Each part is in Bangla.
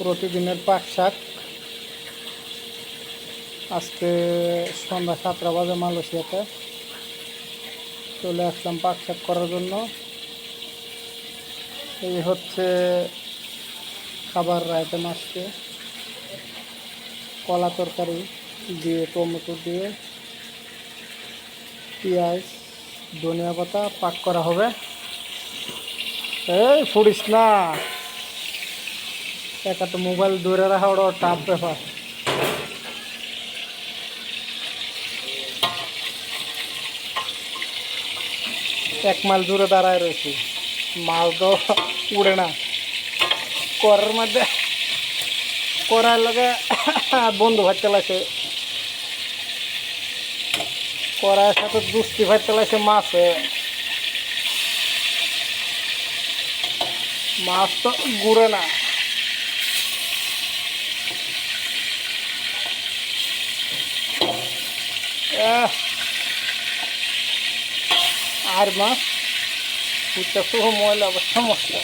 প্রতিদিনের পাক শাক। আজকে সন্ধ্যা 7টা বাজে মালয়েশিয়াতে চলে আসলাম পাক শাক করার জন্য। এই হচ্ছে খাবার আইটেম। আজকে কলা তরকারি দিয়ে, টমেটো দিয়ে, পেঁয়াজ, ধনিয়া পাতা পাক করা হবে। এই ফুড়িস না, একা তো মোবাইল ধরে রাখা ওটা টাফ ব্যাপার। এক মাইল দূরে দাঁড়ায় রয়েছি, মাল তো উড়ে না। করার মধ্যে করার লগে বন্ধু ভাত চালাইছে, করার সাথে দুষ্টি ভাত চালাইছে মাছে। মাছ তো ঘুরে না। আর মাছ বুঝতে তো ময়লা সমস্যা।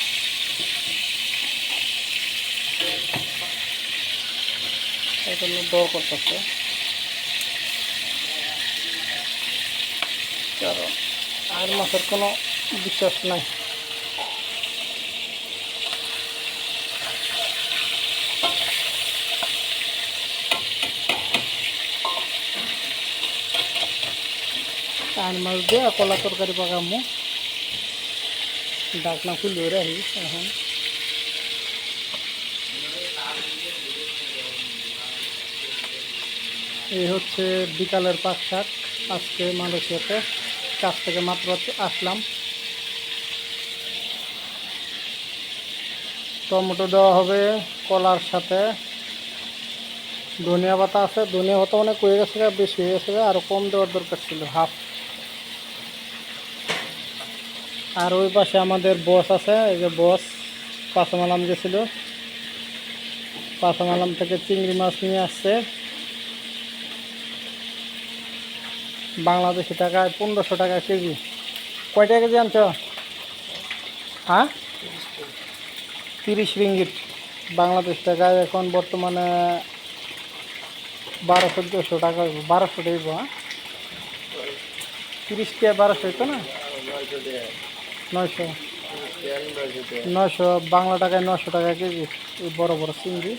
এই জন্য দর করতেছে, কারণ আর মাছের কোনো বিশ্বাস নাই। আর মাছ দিয়ে কলা তরকারি পাকামো, ডাকনা খুলে রাখি এখন। এই হচ্ছে বিকালের পাক শাক। আজকে মালয়েশিয়াতে কাছ থেকে মাত্র আসলাম। টমেটো দেওয়া হবে কলার সাথে, ধনিয়া পাতা আছে। ধনিয়া পাতা অনেক হয়ে গেছে, বেশি হয়ে গেছে, আরও কম দেওয়ার দরকার ছিল, হাফ। আর ওই পাশে আমাদের বস আছে, এই যে বস পাশামালাম গেছিল, পাশামালাম থেকে চিংড়ি মাছ নিয়ে আসছে। বাংলাদেশি টাকায় 1500 টাকা কেজি। কয় টাকা কেজি আনছ? হ্যাঁ, 30 রিঙ্গিট। বাংলাদেশ টাকায় এখন বর্তমানে 1200-1400 টাকা, 1200 টাকা। হ্যাঁ, 30 টাকা 1200 হইতো না, 900 বাংলা টাকায় 900 টাকা কেজি। এই বড় বড় চিংড়ি।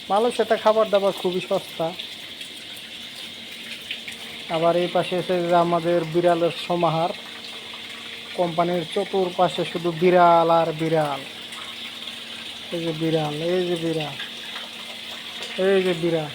মালয়েশিয়াতে খাবার দাবার খুবই সস্তা। আবার এই পাশে এসে যে আমাদের বিড়ালের সমাহার, কোম্পানির চতুর্পাশে শুধু বিড়াল আর বিড়াল। এই যে বিড়াল, এই যে বিড়াল, এই যে বিড়াল।